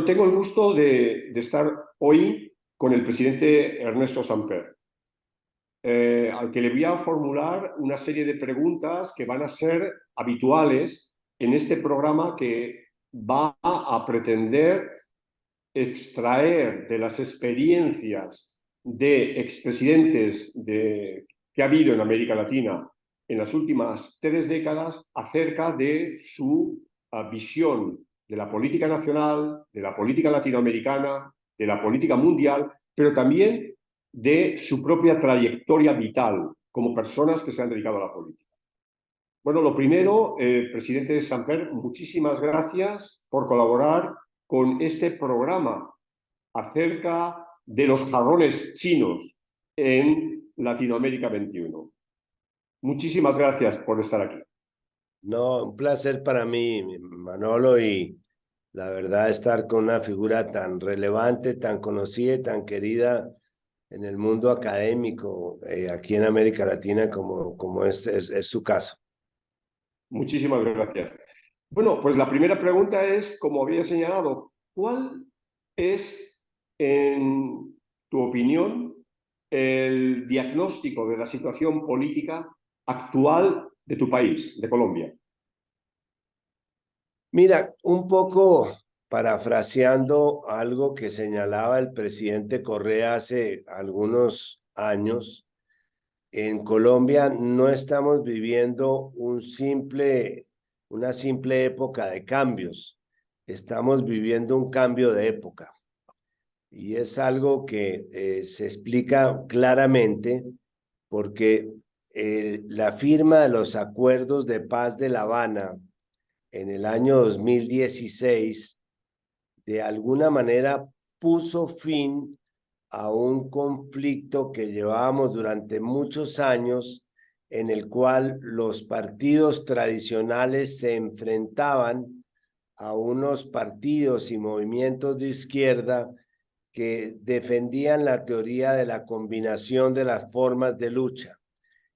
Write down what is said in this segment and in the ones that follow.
Bueno, tengo el gusto de estar hoy con el presidente Ernesto Samper, al que le voy a formular una serie de preguntas que van a ser habituales en este programa que va a pretender extraer de las experiencias de expresidentes que ha habido en América Latina en las últimas 3 décadas acerca de su visión de la política nacional, de la política latinoamericana, de la política mundial, pero también de su propia trayectoria vital como personas que se han dedicado a la política. Bueno, lo primero, presidente Samper, muchísimas gracias por colaborar con este programa acerca de los jarrones chinos en Latinoamérica 21. Muchísimas gracias por estar aquí. No, un placer para mí, Manolo, y la verdad estar con una figura tan relevante, tan conocida y tan querida en el mundo académico aquí en América Latina como es su caso. Muchísimas gracias. Bueno, pues la primera pregunta es, como había señalado, ¿cuál es, en tu opinión, el diagnóstico de la situación política actual de tu país, de Colombia? Mira, un poco parafraseando algo que señalaba el presidente Correa hace algunos años, en Colombia no estamos viviendo una simple época de cambios, estamos viviendo un cambio de época. Y es algo que se explica claramente porque la firma de los acuerdos de paz de La Habana en el año 2016 de alguna manera puso fin a un conflicto que llevábamos durante muchos años en el cual los partidos tradicionales se enfrentaban a unos partidos y movimientos de izquierda que defendían la teoría de la combinación de las formas de lucha.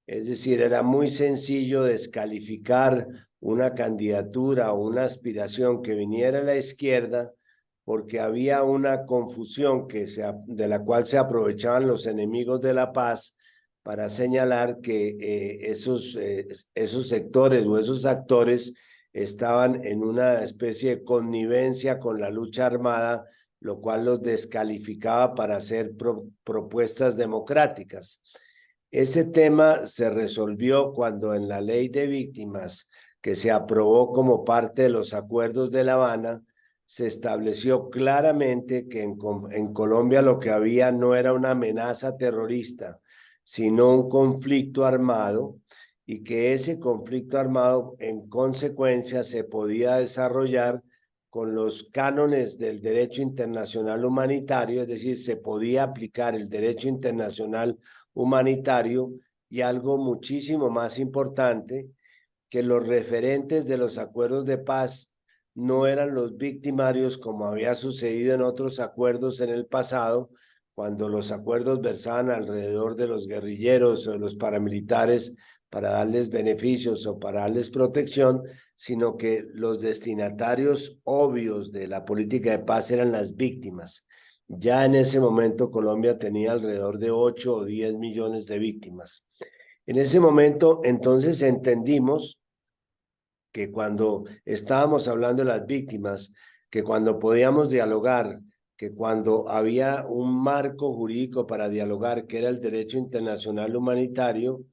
Es decir, era muy sencillo descalificar una candidatura o una aspiración que viniera a la izquierda porque había una confusión de la cual se aprovechaban los enemigos de la paz para señalar que esos sectores o esos actores estaban en una especie de connivencia con la lucha armada, lo cual los descalificaba para hacer propuestas democráticas. Ese tema se resolvió cuando en la ley de víctimas, que se aprobó como parte de los acuerdos de La Habana, se estableció claramente que en Colombia lo que había no era una amenaza terrorista, sino un conflicto armado, y que ese conflicto armado en consecuencia se podía desarrollar con los cánones del derecho internacional humanitario, es decir, se podía aplicar el derecho internacional humanitario, y algo muchísimo más importante, que los referentes de los acuerdos de paz no eran los victimarios como había sucedido en otros acuerdos en el pasado, cuando los acuerdos versaban alrededor de los guerrilleros o de los paramilitares para darles beneficios o para darles protección, sino que los destinatarios obvios de la política de paz eran las víctimas. Ya en ese momento Colombia tenía alrededor de 8 o 10 millones de víctimas. En ese momento, entonces, entendimos que cuando estábamos hablando de las víctimas, que cuando podíamos dialogar, que cuando había un marco jurídico para dialogar, que era el derecho internacional humanitario,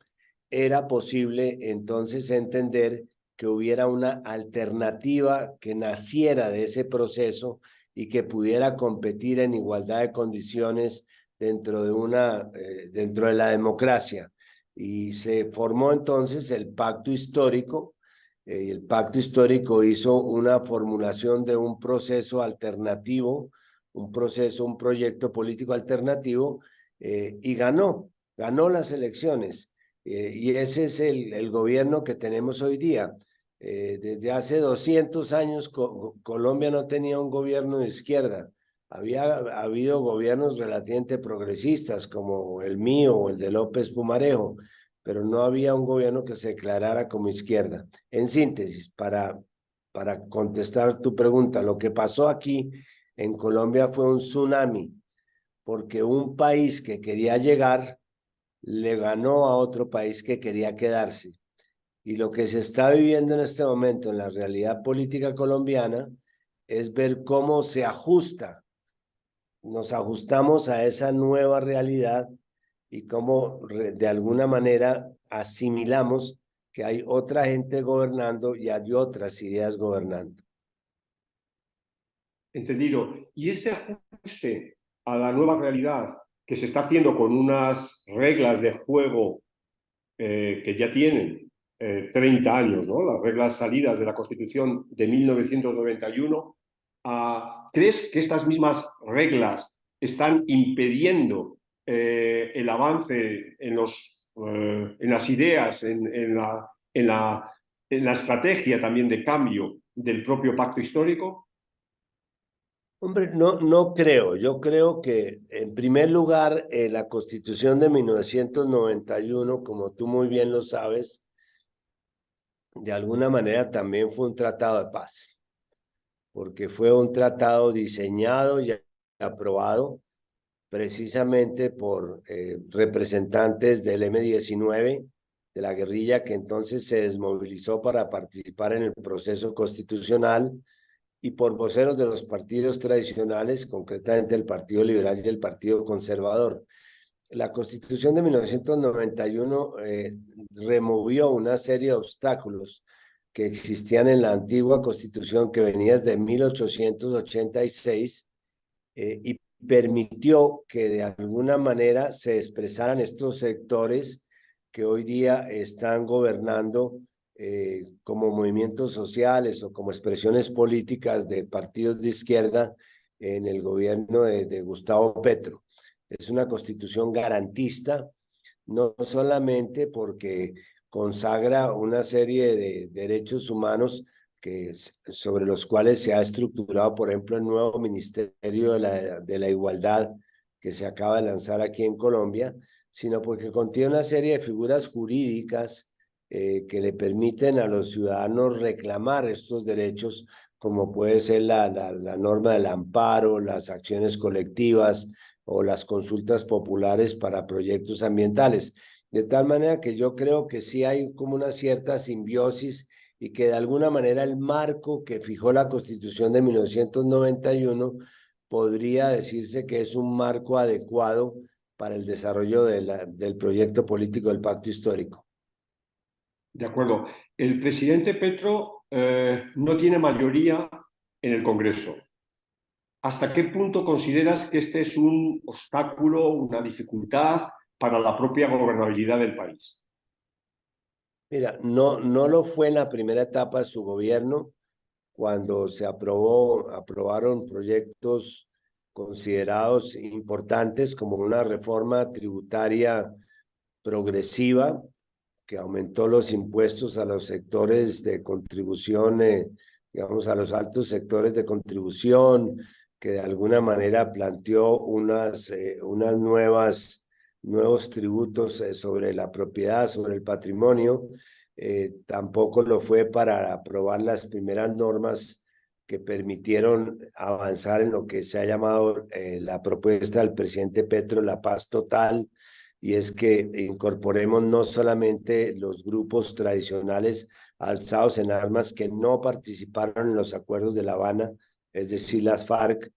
era posible entonces entender que hubiera una alternativa que naciera de ese proceso y que pudiera competir en igualdad de condiciones dentro de la democracia. Y se formó entonces el pacto histórico. El pacto histórico hizo una formulación de un proceso alternativo, un proyecto político alternativo, y ganó las elecciones. Y ese es el gobierno que tenemos hoy día. Desde hace 200 años Colombia no tenía un gobierno de izquierda. Había habido gobiernos relativamente progresistas como el mío o el de López Pumarejo, pero no había un gobierno que se declarara como izquierda. En síntesis, para contestar tu pregunta, lo que pasó aquí en Colombia fue un tsunami, porque un país que quería llegar le ganó a otro país que quería quedarse. Y lo que se está viviendo en este momento en la realidad política colombiana es ver cómo se ajusta, nos ajustamos a esa nueva realidad y cómo de alguna manera asimilamos que hay otra gente gobernando y hay otras ideas gobernando. Entendido. Y este ajuste a la nueva realidad que se está haciendo con unas reglas de juego que ya tienen 30 años, ¿no? Las reglas salidas de la Constitución de 1991, ¿crees que estas mismas reglas están impidiendo el avance en las ideas, en la estrategia también de cambio del propio pacto histórico? Hombre, no, no creo. Yo creo que, en primer lugar, la Constitución de 1991, como tú muy bien lo sabes, de alguna manera también fue un tratado de paz, porque fue un tratado diseñado y aprobado precisamente por representantes del M-19, de la guerrilla que entonces se desmovilizó para participar en el proceso constitucional, y por voceros de los partidos tradicionales, concretamente el Partido Liberal y el Partido Conservador. La Constitución de 1991 removió una serie de obstáculos que existían en la antigua Constitución que venía desde 1886 y permitió que de alguna manera se expresaran estos sectores que hoy día están gobernando como movimientos sociales o como expresiones políticas de partidos de izquierda en el gobierno de Gustavo Petro. Es una constitución garantista, no solamente porque consagra una serie de derechos humanos que, sobre los cuales se ha estructurado, por ejemplo, el nuevo Ministerio de la Igualdad que se acaba de lanzar aquí en Colombia, sino porque contiene una serie de figuras jurídicas que le permiten a los ciudadanos reclamar estos derechos, como puede ser la norma del amparo, las acciones colectivas o las consultas populares para proyectos ambientales. De tal manera que yo creo que sí hay como una cierta simbiosis y que de alguna manera el marco que fijó la Constitución de 1991 podría decirse que es un marco adecuado para el desarrollo del proyecto político del pacto histórico. De acuerdo. El presidente Petro no tiene mayoría en el Congreso. ¿Hasta qué punto consideras que este es un obstáculo, una dificultad para la propia gobernabilidad del país? Mira, no, no lo fue en la primera etapa de su gobierno, cuando se aprobaron proyectos considerados importantes como una reforma tributaria progresiva que aumentó los impuestos a los sectores de contribución, digamos, a los altos sectores de contribución, que de alguna manera planteó unas nuevos tributos sobre la propiedad, sobre el patrimonio. Tampoco lo fue para aprobar las primeras normas que permitieron avanzar en lo que se ha llamado la propuesta del presidente Petro, la paz total, y es que incorporemos no solamente los grupos tradicionales alzados en armas que no participaron en los acuerdos de La Habana, es decir, las FARC,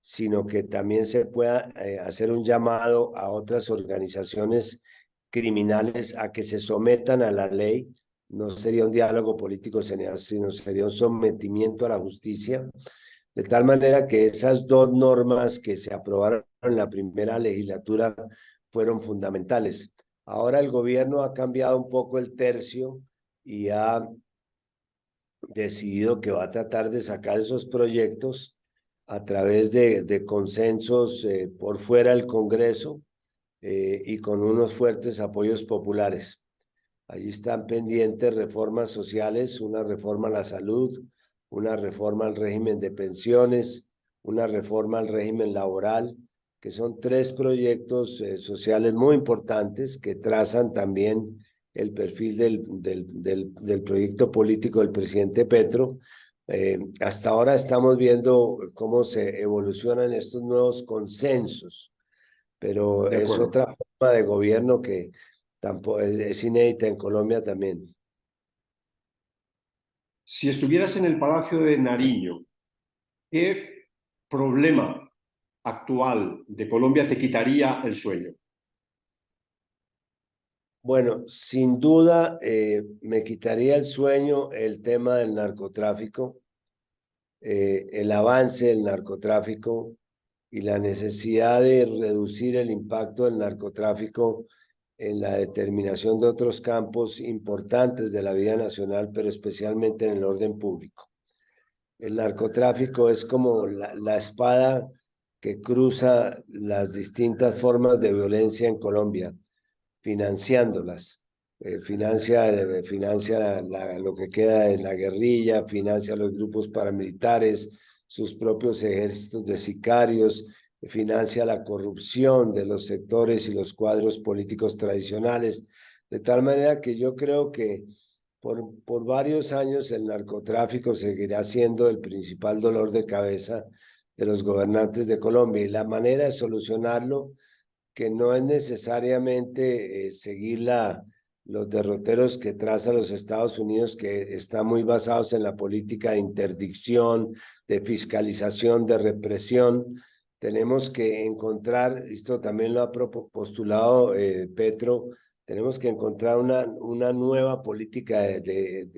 sino que también se pueda hacer un llamado a otras organizaciones criminales a que se sometan a la ley. No sería un diálogo político, sino sería un sometimiento a la justicia, de tal manera que esas dos normas que se aprobaron en la primera legislatura fueron fundamentales. Ahora el gobierno ha cambiado un poco el tercio y ha decidido que va a tratar de sacar esos proyectos a través de consensos por fuera del Congreso y con unos fuertes apoyos populares. Allí están pendientes reformas sociales, una reforma a la salud, una reforma al régimen de pensiones, una reforma al régimen laboral, que son tres proyectos sociales muy importantes que trazan también el perfil del proyecto político del presidente Petro, Hasta ahora estamos viendo cómo se evolucionan estos nuevos consensos, pero De es acuerdo. otra forma de gobierno que tampoco es inédita en Colombia también. Si estuvieras en el Palacio de Nariño, ¿qué problema actual de Colombia te quitaría el sueño? Bueno, sin duda me quitaría el sueño el tema del narcotráfico, el avance del narcotráfico y la necesidad de reducir el impacto del narcotráfico en la determinación de otros campos importantes de la vida nacional, pero especialmente en el orden público. El narcotráfico es como la espada que cruza las distintas formas de violencia en Colombia, financiándolas. Financia lo que queda de la guerrilla, financia los grupos paramilitares, sus propios ejércitos de sicarios, financia la corrupción de los sectores y los cuadros políticos tradicionales, de tal manera que yo creo que por varios años el narcotráfico seguirá siendo el principal dolor de cabeza de los gobernantes de Colombia y la manera de solucionarlo que no es necesariamente seguir los derroteros que traza los Estados Unidos, que están muy basados en la política de interdicción, de fiscalización, de represión. Tenemos que encontrar, esto también lo ha postulado Petro, tenemos que encontrar una nueva política de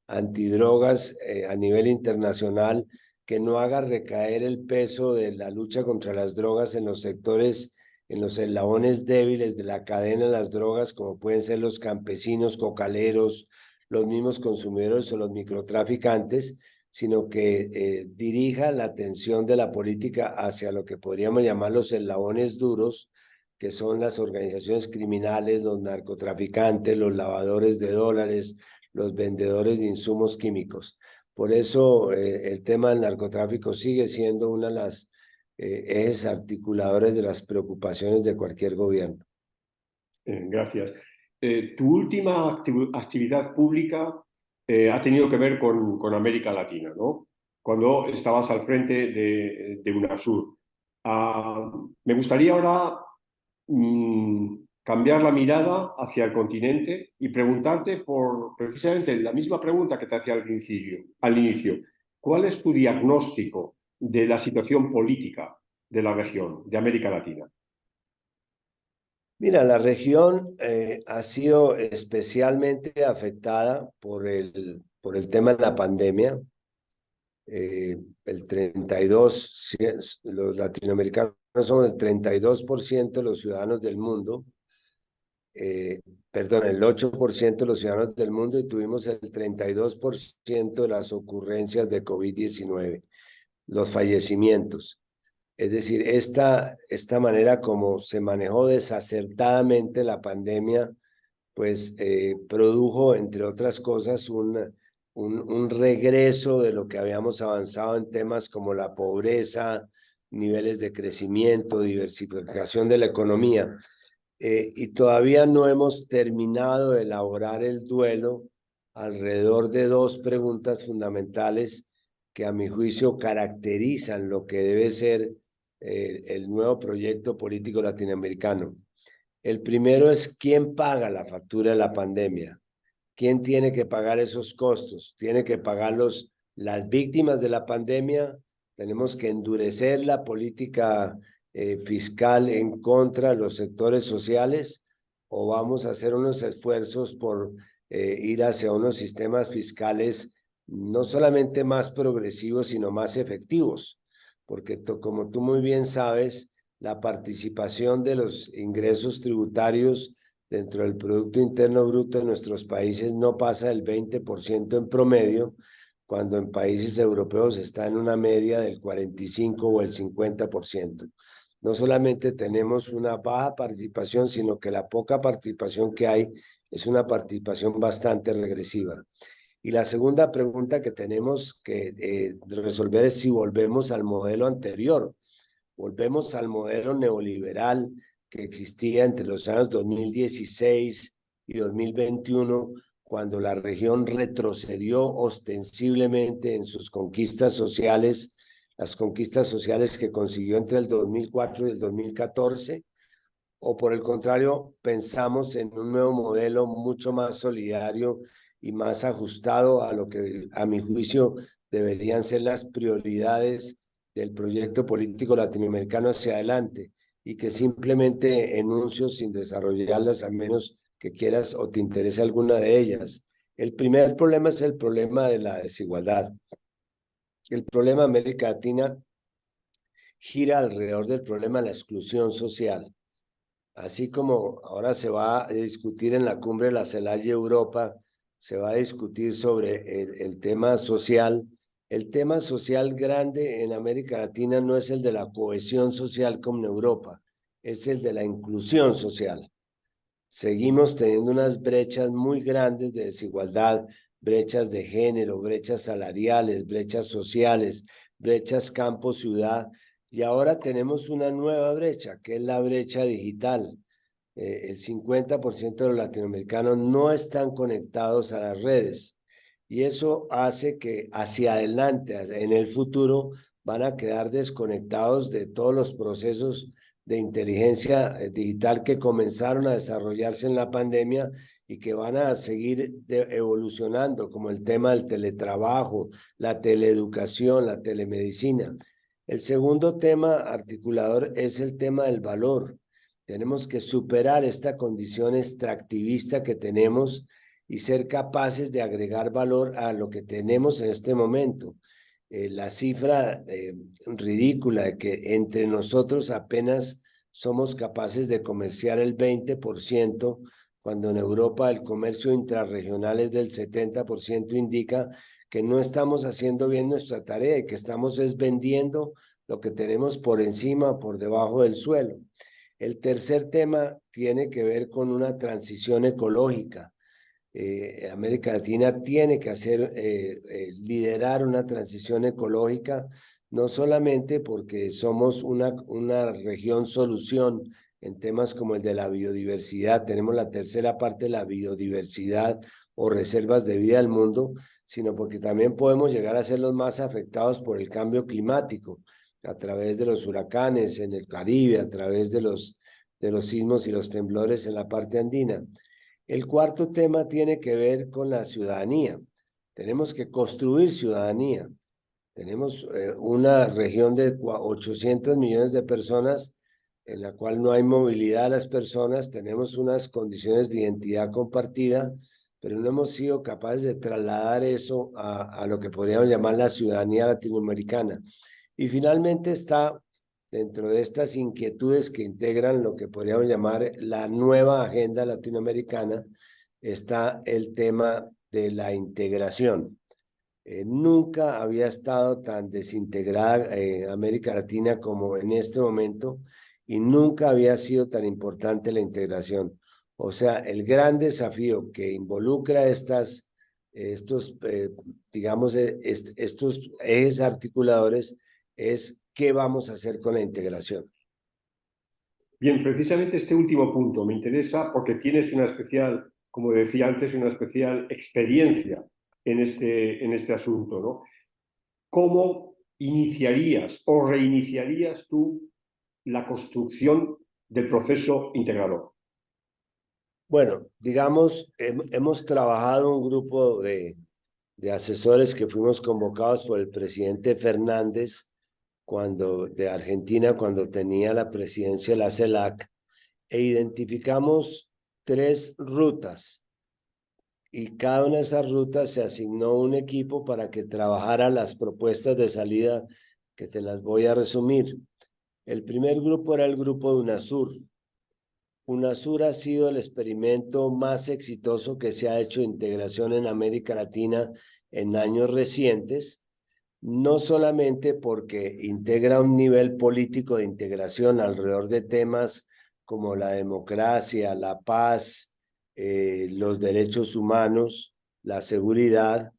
antidrogas a nivel internacional que no haga recaer el peso de la lucha contra las drogas en los sectores, en los eslabones débiles de la cadena de las drogas, como pueden ser los campesinos, cocaleros, los mismos consumidores o los microtraficantes, sino que dirija la atención de la política hacia lo que podríamos llamar los eslabones duros, que son las organizaciones criminales, los narcotraficantes, los lavadores de dólares, los vendedores de insumos químicos. Por eso el tema del narcotráfico sigue siendo una de las ejes articuladores de las preocupaciones de cualquier gobierno. Gracias. Tu última actividad pública ha tenido que ver con América Latina, ¿no? Cuando estabas al frente de UNASUR. Me gustaría ahora cambiar la mirada hacia el continente y preguntarte por precisamente la misma pregunta que te hacía al inicio. ¿Cuál es tu diagnóstico de la situación política de la región, de América Latina? Mira, la región ha sido especialmente afectada por el tema de la pandemia. El 32, los latinoamericanos somos el 32% de los ciudadanos del mundo, perdón, el 8% de los ciudadanos del mundo y tuvimos el 32% de las ocurrencias de COVID-19, los fallecimientos. Es decir, esta manera como se manejó desacertadamente la pandemia, pues produjo, entre otras cosas, un regreso de lo que habíamos avanzado en temas como la pobreza, niveles de crecimiento, diversificación de la economía. Y todavía no hemos terminado de elaborar el duelo alrededor de dos preguntas fundamentales que a mi juicio caracterizan lo que debe ser el nuevo proyecto político latinoamericano. El primero es quién paga la factura de la pandemia, quién tiene que pagar esos costos, tiene que pagarlos las víctimas de la pandemia, tenemos que endurecer la política fiscal en contra de los sectores sociales o vamos a hacer unos esfuerzos por ir hacia unos sistemas fiscales no solamente más progresivos, sino más efectivos, porque como tú muy bien sabes, la participación de los ingresos tributarios dentro del Producto Interno Bruto de nuestros países no pasa del 20% en promedio, cuando en países europeos está en una media del 45 o el 50%. No solamente tenemos una baja participación, sino que la poca participación que hay es una participación bastante regresiva. Y la segunda pregunta que tenemos que resolver es si volvemos al modelo anterior, volvemos al modelo neoliberal que existía entre los años 2016 y 2021, cuando la región retrocedió ostensiblemente en sus conquistas sociales, las conquistas sociales que consiguió entre el 2004 y el 2014, o por el contrario, pensamos en un nuevo modelo mucho más solidario y más ajustado a lo que, a mi juicio, deberían ser las prioridades del proyecto político latinoamericano hacia adelante, y que simplemente enuncios sin desarrollarlas a menos que quieras o te interese alguna de ellas. El primer problema es el problema de la desigualdad. El problema de América Latina gira alrededor del problema de la exclusión social. Así como ahora se va a discutir en la cumbre de la CELAC Europa, se va a discutir sobre el tema social. El tema social grande en América Latina no es el de la cohesión social como en Europa, es el de la inclusión social. Seguimos teniendo unas brechas muy grandes de desigualdad, brechas de género, brechas salariales, brechas sociales, brechas campo-ciudad, y ahora tenemos una nueva brecha, que es la brecha digital. El 50% de los latinoamericanos no están conectados a las redes, y eso hace que hacia adelante, en el futuro, van a quedar desconectados de todos los procesos de inteligencia digital que comenzaron a desarrollarse en la pandemia y que van a seguir evolucionando, como el tema del teletrabajo, la teleeducación, la telemedicina. El segundo tema articulador es el tema del valor. Tenemos que superar esta condición extractivista que tenemos y ser capaces de agregar valor a lo que tenemos en este momento. La cifra ridícula de que entre nosotros apenas somos capaces de comerciar el 20%, cuando en Europa el comercio intrarregional es del 70%, indica que no estamos haciendo bien nuestra tarea y que estamos vendiendo lo que tenemos por encima, por debajo del suelo. El tercer tema tiene que ver con una transición ecológica. América Latina tiene que liderar una transición ecológica, no solamente porque somos una región solución en temas como el de la biodiversidad, tenemos la tercera parte de la biodiversidad o reservas de vida del mundo, sino porque también podemos llegar a ser los más afectados por el cambio climático, a través de los huracanes en el Caribe, a través de los sismos y los temblores en la parte andina. El cuarto tema tiene que ver con la ciudadanía. Tenemos que construir ciudadanía. Tenemos una región de 800 millones de personas en la cual no hay movilidad de las personas, tenemos unas condiciones de identidad compartida, pero no hemos sido capaces de trasladar eso a lo que podríamos llamar la ciudadanía latinoamericana. Y finalmente está dentro de estas inquietudes que integran lo que podríamos llamar la nueva agenda latinoamericana, está el tema de la integración. Nunca había estado tan desintegrada América Latina como en este momento, y nunca había sido tan importante la integración. O sea, el gran desafío que involucra estos ejes articuladores es qué vamos a hacer con la integración. Bien, precisamente este último punto me interesa porque tienes una especial, como decía antes, una especial experiencia en este asunto, ¿no? ¿Cómo iniciarías o reiniciarías tú la construcción del proceso integrador? Bueno, digamos, hemos trabajado un grupo de asesores que fuimos convocados por el presidente Fernández de Argentina, cuando tenía la presidencia de la CELAC, e identificamos 3 rutas, y cada una de esas rutas se asignó un equipo para que trabajara las propuestas de salida, que te las voy a resumir. El primer grupo era el grupo de UNASUR. UNASUR ha sido el experimento más exitoso que se ha hecho de integración en América Latina en años recientes, no solamente porque integra un nivel político de integración alrededor de temas como la democracia, la paz, los derechos humanos, la seguridad,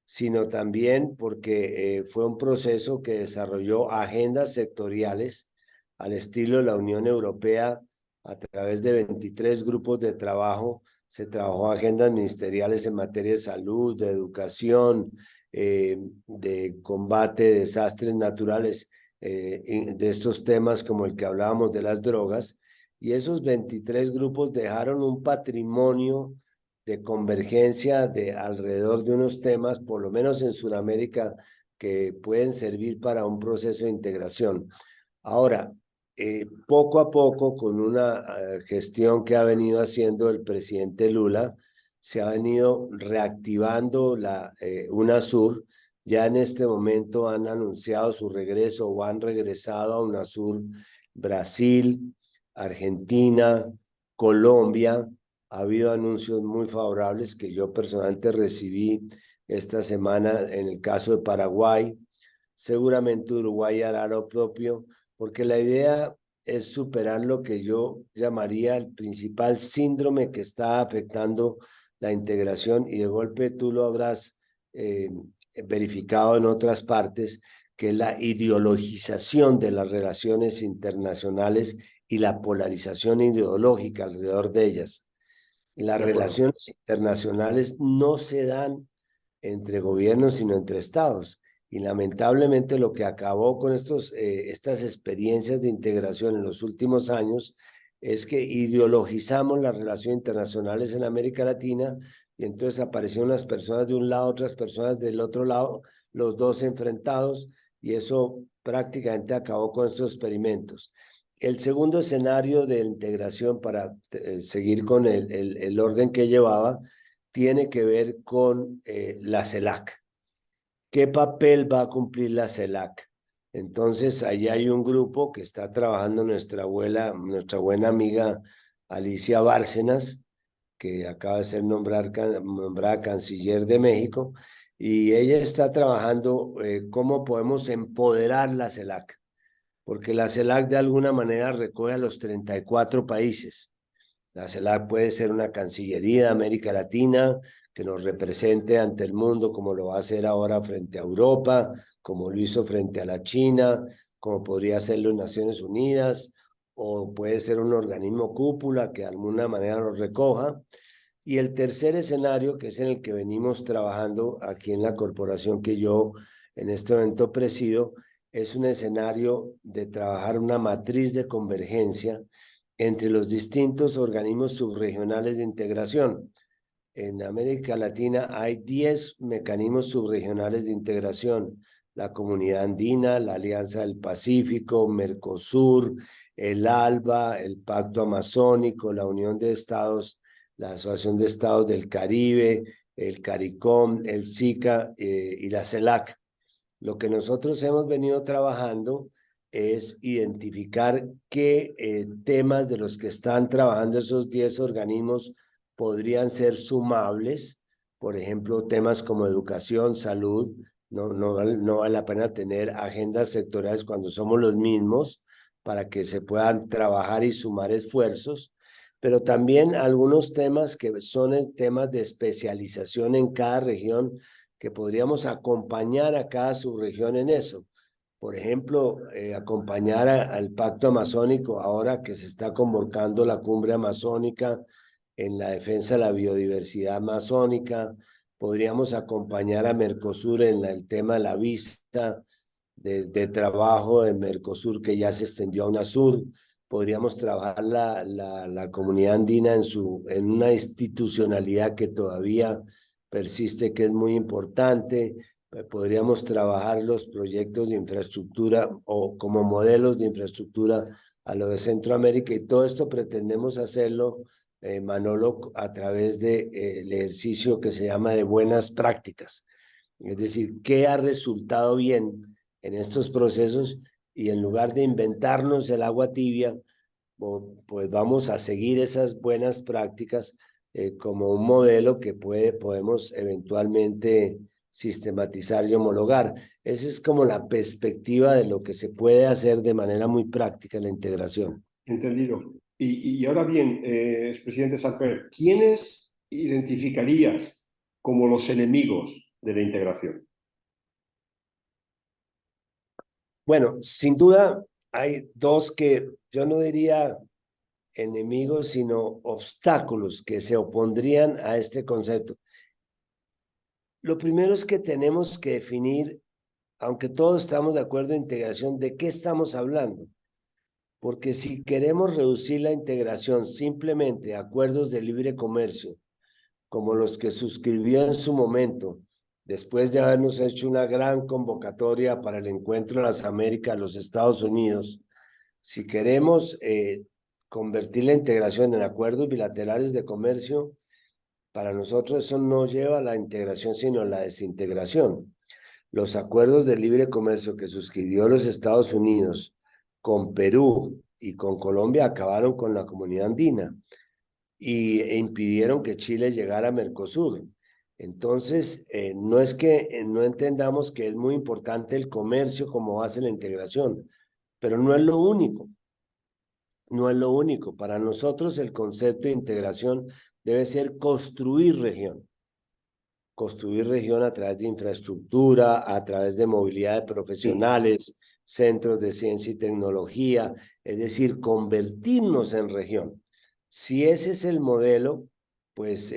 sino también porque fue un proceso que desarrolló agendas sectoriales al estilo de la Unión Europea, a través de 23 grupos de trabajo se trabajó agendas ministeriales en materia de salud, de educación, de combate de desastres naturales, de estos temas como el que hablábamos de las drogas, y esos 23 grupos dejaron un patrimonio de convergencia de alrededor de unos temas, por lo menos en Sudamérica, que pueden servir para un proceso de integración. Ahora, poco a poco, con una gestión que ha venido haciendo el presidente Lula, se ha venido reactivando la UNASUR. Ya en este momento han anunciado su regreso o han regresado a UNASUR Brasil, Argentina, Colombia. Ha habido anuncios muy favorables que yo personalmente recibí esta semana en el caso de Paraguay. Seguramente Uruguay hará lo propio, porque la idea es superar lo que yo llamaría el principal síndrome que está afectando la integración, y de golpe tú lo habrás verificado en otras partes, que es la ideologización de las relaciones internacionales y la polarización ideológica alrededor de ellas. Las De acuerdo. relaciones internacionales no se dan entre gobiernos, sino entre estados. Y lamentablemente lo que acabó con estas experiencias de integración en los últimos años es que ideologizamos las relaciones internacionales en América Latina, y entonces aparecieron unas personas de un lado, otras personas del otro lado, los dos enfrentados, y eso prácticamente acabó con estos experimentos. El segundo escenario de integración, para seguir con el orden que llevaba, tiene que ver con la CELAC. ¿Qué papel va a cumplir la CELAC? Entonces, allí hay un grupo que está trabajando nuestra buena amiga Alicia Bárcenas, que acaba de ser nombrada canciller de México, y ella está trabajando cómo podemos empoderar la CELAC, porque la CELAC de alguna manera recoge a los 34 países. La CELAC puede ser una cancillería de América Latina que nos represente ante el mundo, como lo va a hacer ahora frente a Europa, como lo hizo frente a la China, como podría hacerlo en Naciones Unidas, o puede ser un organismo cúpula que de alguna manera nos recoja. Y el tercer escenario, que es en el que venimos trabajando aquí en la corporación que yo en este momento presido, es un escenario de trabajar una matriz de convergencia entre los distintos organismos subregionales de integración. En América Latina hay 10 mecanismos subregionales de integración: la Comunidad Andina, la Alianza del Pacífico, Mercosur, el ALBA, el Pacto Amazónico, la Unión de Estados, la Asociación de Estados del Caribe, el CARICOM, el SICA y la CELAC. Lo que nosotros hemos venido trabajando es identificar qué temas de los que están trabajando esos 10 organismos podrían ser sumables. Por ejemplo, temas como educación, salud. No vale la pena tener agendas sectoriales cuando somos los mismos, para que se puedan trabajar y sumar esfuerzos. Pero también algunos temas que son temas de especialización en cada región, que podríamos acompañar a cada subregión en eso. Por ejemplo, acompañar al Pacto Amazónico ahora que se está convocando la cumbre amazónica en la defensa de la biodiversidad amazónica. Podríamos acompañar a Mercosur en el tema de la visa de trabajo de Mercosur, que ya se extendió a UNASUR. Podríamos trabajar la comunidad andina en una institucionalidad que todavía persiste, que es muy importante. Podríamos trabajar los proyectos de infraestructura o como modelos de infraestructura a lo de Centroamérica, y todo esto pretendemos hacerlo, Manolo, a través del ejercicio que se llama de buenas prácticas. Es decir, ¿qué ha resultado bien en estos procesos? Y en lugar de inventarnos el agua tibia, pues vamos a seguir esas buenas prácticas como un modelo que podemos eventualmente sistematizar y homologar. Esa es como la perspectiva de lo que se puede hacer de manera muy práctica en la integración. Entendido. Y ahora bien, expresidente Samper, ¿quiénes identificarías como los enemigos de la integración? Bueno, sin duda hay dos que yo no diría enemigos, sino obstáculos que se opondrían a este concepto. Lo primero es que tenemos que definir, aunque todos estamos de acuerdo en integración, ¿de qué estamos hablando? Porque si queremos reducir la integración simplemente a acuerdos de libre comercio, como los que suscribió en su momento, después de habernos hecho una gran convocatoria para el encuentro de las Américas, los Estados Unidos, si queremos convertir la integración en acuerdos bilaterales de comercio, para nosotros eso no lleva a la integración, sino a la desintegración. Los acuerdos de libre comercio que suscribió los Estados Unidos con Perú y con Colombia acabaron con la comunidad andina e impidieron que Chile llegara a Mercosur. Entonces, no es que no entendamos que es muy importante el comercio como base de la integración, pero no es lo único. No es lo único. Para nosotros el concepto de integración debe ser construir región. Construir región a través de infraestructura, a través de movilidad de Sí. profesionales, centros de ciencia y tecnología, es decir, convertirnos en región. Si ese es el modelo, pues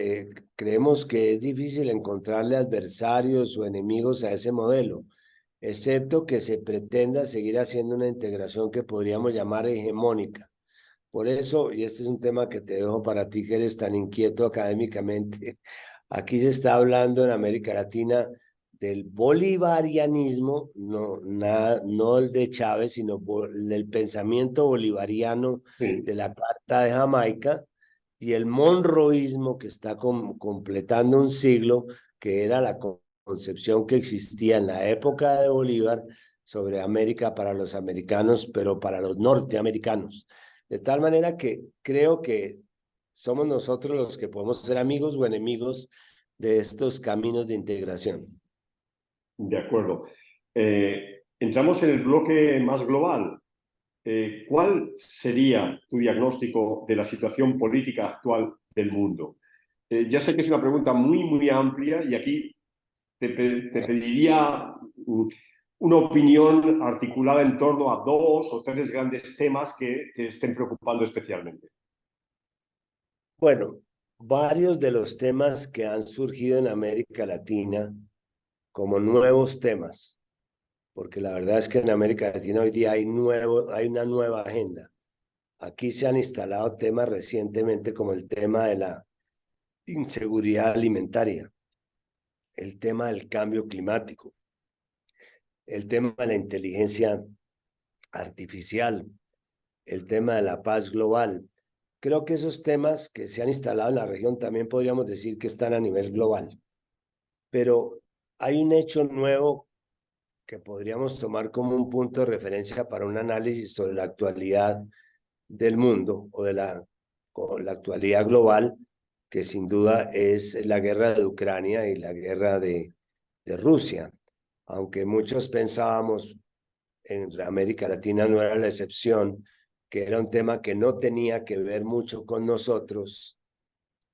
creemos que es difícil encontrarle adversarios o enemigos a ese modelo, excepto que se pretenda seguir haciendo una integración que podríamos llamar hegemónica. Por eso, y este es un tema que te dejo para ti que eres tan inquieto académicamente, aquí se está hablando en América Latina del bolivarianismo, no el de Chávez, sino el pensamiento bolivariano Sí. de la Carta de Jamaica y el monroísmo que está completando un siglo, que era la concepción que existía en la época de Bolívar sobre América para los americanos, pero para los norteamericanos. De tal manera que creo que somos nosotros los que podemos ser amigos o enemigos de estos caminos de integración. De acuerdo. Entramos en el bloque más global. ¿Cuál sería tu diagnóstico de la situación política actual del mundo? Ya sé que es una pregunta muy, muy amplia y aquí te pediría una opinión articulada en torno a dos o tres grandes temas que te estén preocupando especialmente. Bueno, varios de los temas que han surgido en América Latina como nuevos temas, porque la verdad es que en América Latina hoy día hay una nueva agenda. Aquí se han instalado temas recientemente como el tema de la inseguridad alimentaria, el tema del cambio climático, el tema de la inteligencia artificial, el tema de la paz global. Creo que esos temas que se han instalado en la región también podríamos decir que están a nivel global. Pero hay un hecho nuevo que podríamos tomar como un punto de referencia para un análisis sobre la actualidad del mundo o la actualidad global, que sin duda es la guerra de Ucrania y la guerra de Rusia. Aunque muchos pensábamos, en América Latina no era la excepción, que era un tema que no tenía que ver mucho con nosotros,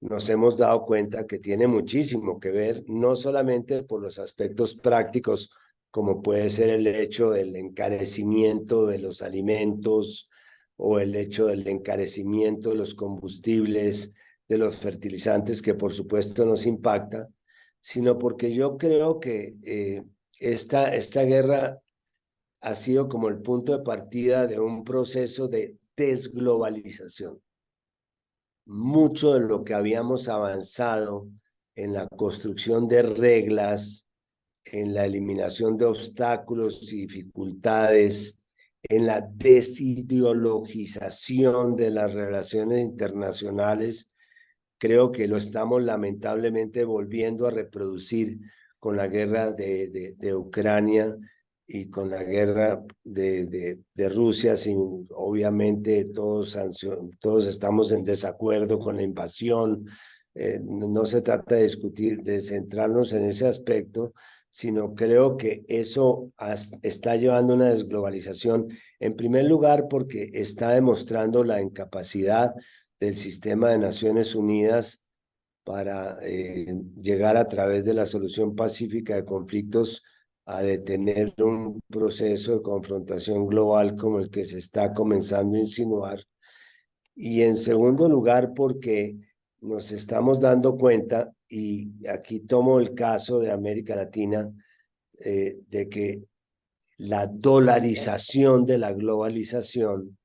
nos hemos dado cuenta que tiene muchísimo que ver, no solamente por los aspectos prácticos, como puede ser el hecho del encarecimiento de los alimentos o el hecho del encarecimiento de los combustibles, de los fertilizantes, que por supuesto nos impacta, sino porque yo creo que esta guerra ha sido como el punto de partida de un proceso de desglobalización. Mucho de lo que habíamos avanzado en la construcción de reglas, en la eliminación de obstáculos y dificultades, en la desideologización de las relaciones internacionales, creo que lo estamos lamentablemente volviendo a reproducir con la guerra de Ucrania y con la guerra de Rusia, sin, obviamente todos estamos en desacuerdo con la invasión. No se trata de discutir, de centrarnos en ese aspecto, sino creo que eso está llevando a una desglobalización, en primer lugar porque está demostrando la incapacidad del sistema de Naciones Unidas para llegar a través de la solución pacífica de conflictos a detener un proceso de confrontación global como el que se está comenzando a insinuar. Y en segundo lugar, porque nos estamos dando cuenta, y aquí tomo el caso de América Latina, de que la dolarización de la globalización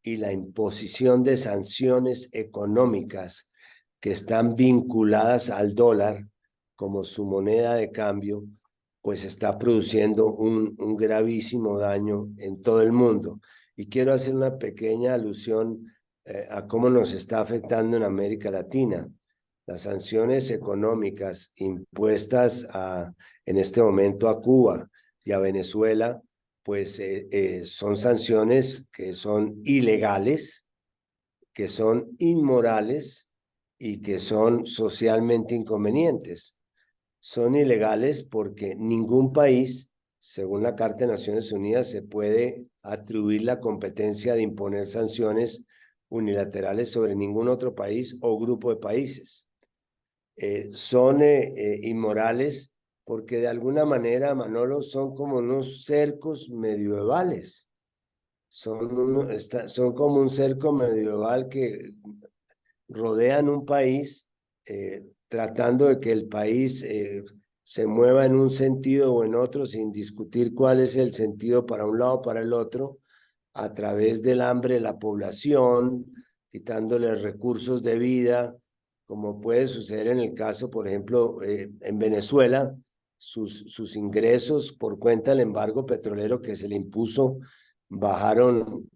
y la imposición de sanciones económicas que están vinculadas al dólar como su moneda de cambio, pues está produciendo un gravísimo daño en todo el mundo. Y quiero hacer una pequeña alusión a cómo nos está afectando en América Latina. Las sanciones económicas impuestas en este momento a Cuba y a Venezuela pues son sanciones que son ilegales, que son inmorales y que son socialmente inconvenientes. Son ilegales porque ningún país, según la Carta de Naciones Unidas, se puede atribuir la competencia de imponer sanciones unilaterales sobre ningún otro país o grupo de países. Son inmorales porque de alguna manera, Manolo, son como unos cercos medievales. Son como un cerco medieval que rodean un país, tratando de que el país se mueva en un sentido o en otro sin discutir cuál es el sentido para un lado o para el otro, a través del hambre de la población, quitándole recursos de vida, como puede suceder en el caso, por ejemplo, en Venezuela, sus ingresos por cuenta del embargo petrolero que se le impuso bajaron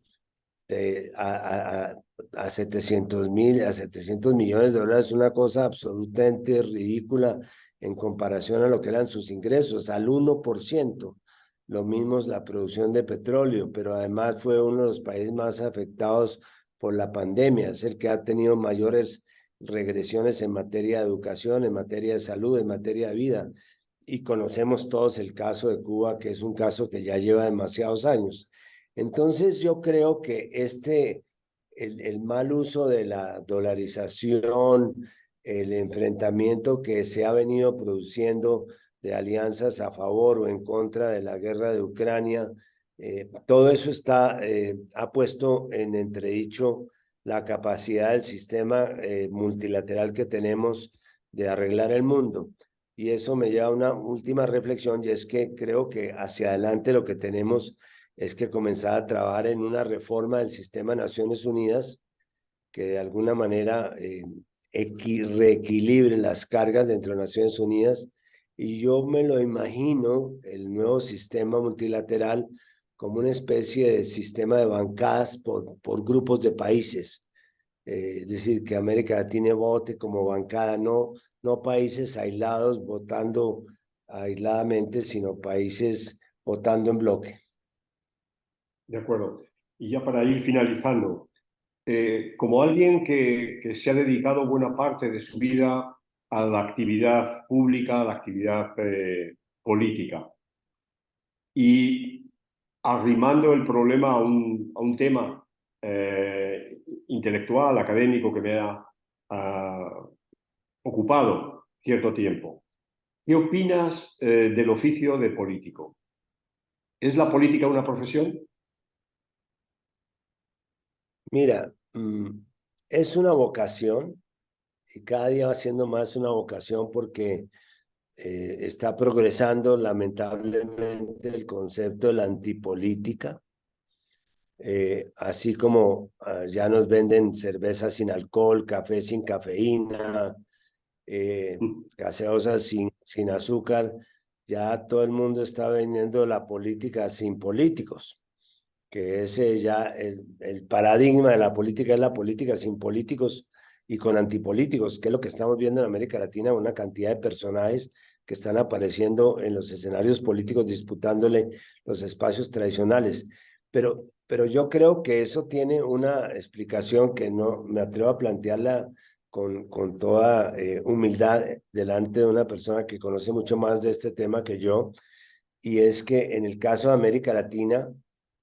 eh, a, a, a 700 millones de dólares, una cosa absolutamente ridícula en comparación a lo que eran sus ingresos, al 1%. Lo mismo es la producción de petróleo, pero además fue uno de los países más afectados por la pandemia, es el que ha tenido mayores regresiones en materia de educación, en materia de salud, en materia de vida. Y conocemos todos el caso de Cuba, que es un caso que ya lleva demasiados años. Entonces yo creo que el mal uso de la dolarización, el enfrentamiento que se ha venido produciendo de alianzas a favor o en contra de la guerra de Ucrania, todo eso ha puesto en entredicho la capacidad del sistema multilateral que tenemos de arreglar el mundo. Y eso me lleva a una última reflexión, y es que creo que hacia adelante lo que tenemos es que comenzar a trabajar en una reforma del sistema de Naciones Unidas que de alguna manera reequilibre las cargas dentro de Naciones Unidas. Y yo me lo imagino, el nuevo sistema multilateral, como una especie de sistema de bancadas por grupos de países. Es decir, que América Latina vote como bancada, no países aislados votando aisladamente, sino países votando en bloque. De acuerdo. Y ya para ir finalizando, como alguien que se ha dedicado buena parte de su vida a la actividad pública, a la actividad política, y arrimando el problema a un tema intelectual, académico que me ha ocupado cierto tiempo, ¿qué opinas del oficio de político? ¿Es la política una profesión? Mira, es una vocación y cada día va siendo más una vocación porque está progresando lamentablemente el concepto de la antipolítica, así como ya nos venden cerveza sin alcohol, café sin cafeína, gaseosas sin azúcar, ya todo el mundo está vendiendo la política sin políticos, que es ya el paradigma de la política es la política sin políticos y con antipolíticos, que es lo que estamos viendo en América Latina, una cantidad de personajes que están apareciendo en los escenarios políticos disputándole los espacios tradicionales. Pero yo creo que eso tiene una explicación que no me atrevo a plantearla con toda humildad delante de una persona que conoce mucho más de este tema que yo, y es que en el caso de América Latina,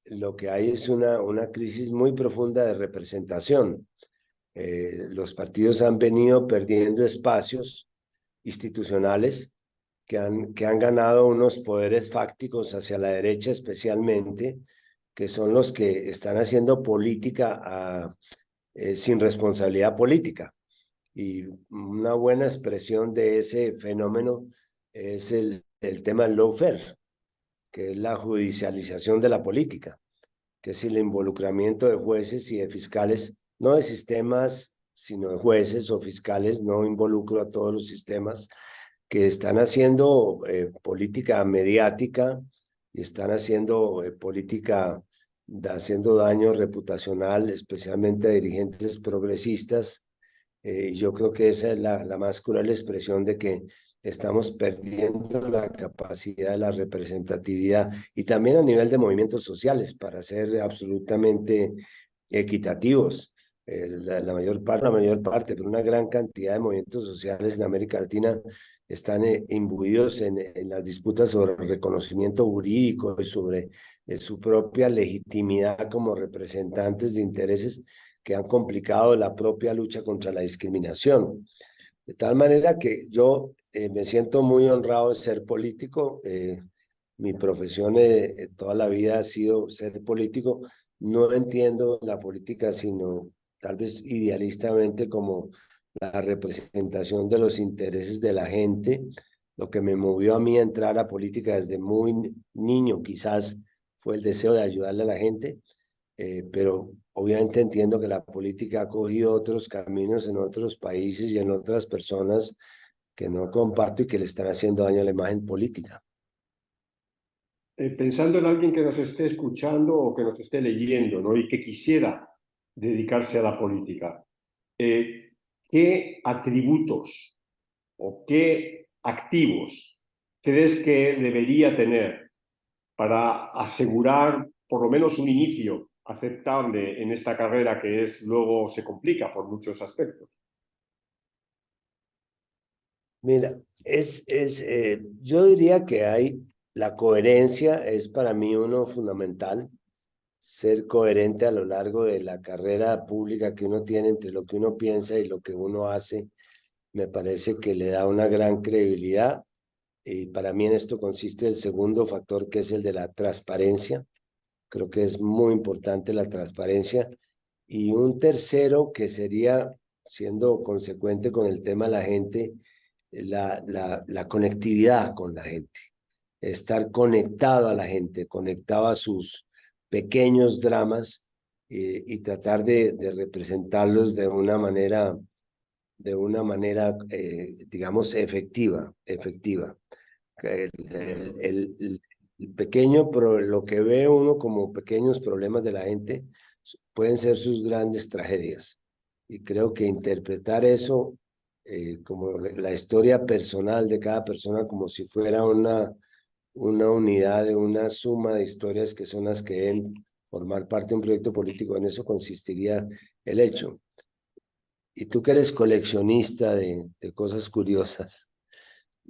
lo que hay es una crisis muy profunda de representación. Los partidos han venido perdiendo espacios institucionales que han ganado unos poderes fácticos hacia la derecha especialmente, que son los que están haciendo política sin responsabilidad política. Y una buena expresión de ese fenómeno es el tema del lawfare, que es la judicialización de la política, que es el involucramiento de jueces y de fiscales, no de sistemas, sino de jueces o fiscales. No involucro a todos los sistemas que están haciendo política mediática y están haciendo política, haciendo daño reputacional, especialmente a dirigentes progresistas. Yo creo que esa es la más cruel expresión de que estamos perdiendo la capacidad de la representatividad y también a nivel de movimientos sociales para ser absolutamente equitativos. La mayor parte, pero una gran cantidad de movimientos sociales en América Latina están imbuidos en las disputas sobre el reconocimiento jurídico y sobre su propia legitimidad como representantes de intereses que han complicado la propia lucha contra la discriminación. De tal manera que yo me siento muy honrado de ser político. Mi profesión toda la vida ha sido ser político. No entiendo la política, sino tal vez idealistamente como la representación de los intereses de la gente. Lo que me movió a mí a entrar a política desde muy niño quizás fue el deseo de ayudarle a la gente, pero obviamente entiendo que la política ha cogido otros caminos en otros países y en otras personas que no comparto y que le están haciendo daño a la imagen política. Pensando en alguien que nos esté escuchando o que nos esté leyendo, ¿no? Y que quisiera dedicarse a la política, ¿qué atributos o qué activos crees que debería tener para asegurar por lo menos un inicio aceptable en esta carrera que es luego se complica por muchos aspectos? Mira, yo diría que la coherencia es para mí uno fundamental, ser coherente a lo largo de la carrera pública que uno tiene entre lo que uno piensa y lo que uno hace. Me parece que le da una gran credibilidad. Y para mí en esto consiste el segundo factor, que es el de la transparencia. Creo que es muy importante la transparencia. Y un tercero que sería, siendo consecuente con el tema de la gente, la conectividad con la gente. Estar conectado a la gente, conectado a sus pequeños dramas, y tratar de representarlos de una manera digamos, efectiva. El pequeño, pero lo que ve uno como pequeños problemas de la gente pueden ser sus grandes tragedias. Y creo que interpretar eso como la historia personal de cada persona, como si fuera una unidad de una suma de historias que son las que deben formar parte de un proyecto político, en eso consistiría el hecho. Y tú que eres coleccionista de cosas curiosas,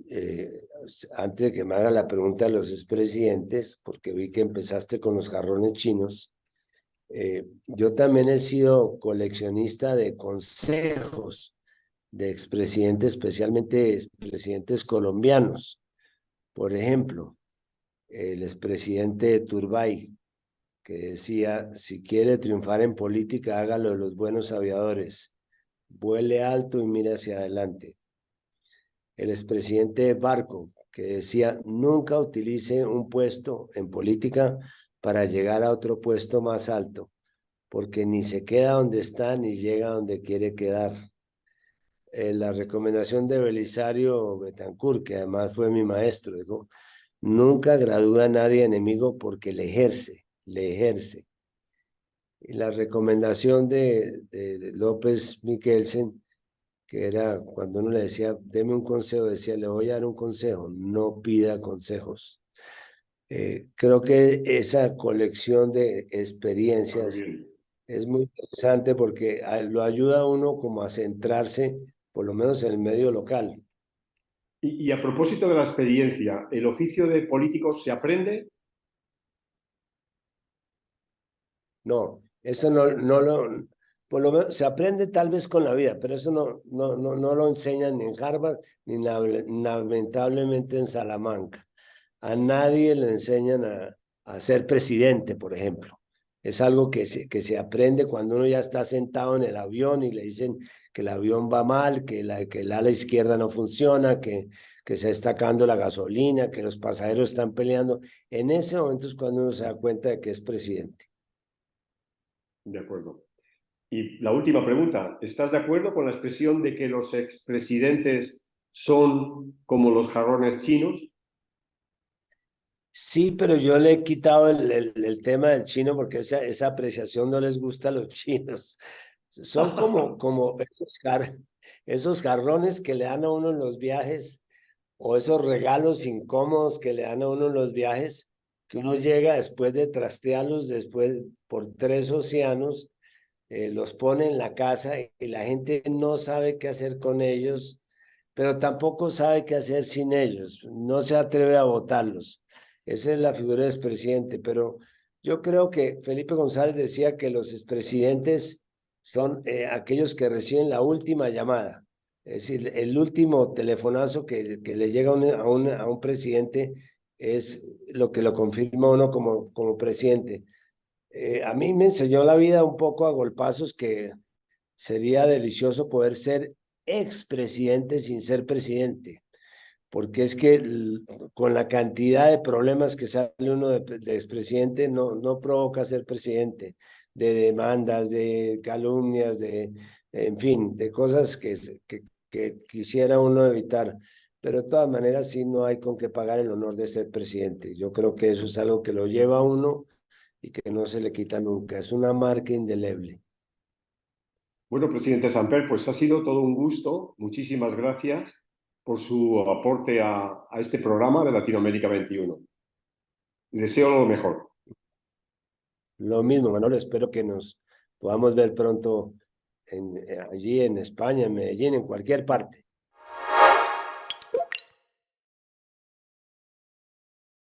eh, antes de que me haga la pregunta de los expresidentes, porque vi que empezaste con los jarrones chinos, yo también he sido coleccionista de consejos de expresidentes, especialmente expresidentes colombianos. Por ejemplo, el expresidente Turbay, que decía: si quiere triunfar en política, hágalo de los buenos aviadores, vuele alto y mire hacia adelante. El expresidente Barco, que decía: nunca utilice un puesto en política para llegar a otro puesto más alto, porque ni se queda donde está ni llega a donde quiere quedar. La recomendación de Belisario Betancourt, que además fue mi maestro, dijo: nunca gradúa a nadie enemigo porque le ejerce, le ejerce. Y la recomendación de López Miquelsen, que era cuando uno le decía: deme un consejo, decía: le voy a dar un consejo, no pida consejos. Creo que esa colección de Está muy experiencias bien. es muy interesante porque lo ayuda a uno como a centrarse, por lo menos en el medio local. Y a propósito de la experiencia, ¿el oficio de político se aprende? No, eso no por lo menos se aprende tal vez con la vida, pero eso no lo enseñan ni en Harvard, ni lamentablemente en Salamanca. A nadie le enseñan a ser presidente, por ejemplo. es algo que se aprende cuando uno ya está sentado en el avión y le dicen que el avión va mal, que el ala izquierda no funciona, que se está acabando la gasolina, que los pasajeros están peleando. En ese momento es cuando uno se da cuenta de que es presidente. De acuerdo. Y la última pregunta, ¿estás de acuerdo con la expresión de que los expresidentes son como los jarrones chinos? Sí, pero yo le he quitado el tema del chino porque esa apreciación no les gusta a los chinos. Son como esos jarrones que le dan a uno en los viajes o esos regalos incómodos que le dan a uno en los viajes, que uno llega después de trastearlos, después por 3 océanos, los pone en la casa y la gente no sabe qué hacer con ellos, pero tampoco sabe qué hacer sin ellos, no se atreve a votarlos. Esa es la figura del expresidente, pero yo creo que Felipe González decía que los expresidentes son aquellos que reciben la última llamada, es decir, el último telefonazo que le llega a un presidente es lo que lo confirma uno como presidente. A mí me enseñó la vida un poco a golpazos que sería delicioso poder ser expresidente sin ser presidente, porque es que con la cantidad de problemas que sale uno de expresidente no provoca ser presidente, de demandas, de calumnias, en fin, de cosas que quisiera uno evitar. Pero de todas maneras sí no hay con qué pagar el honor de ser presidente. Yo creo que eso es algo que lo lleva a uno y que no se le quita nunca. Es una marca indeleble. Bueno, presidente Samper, pues ha sido todo un gusto. Muchísimas gracias por su aporte a este programa de Latinoamérica 21. Deseo lo mejor. Lo mismo, Manuel, espero que nos podamos ver pronto allí en España, en Medellín, en cualquier parte.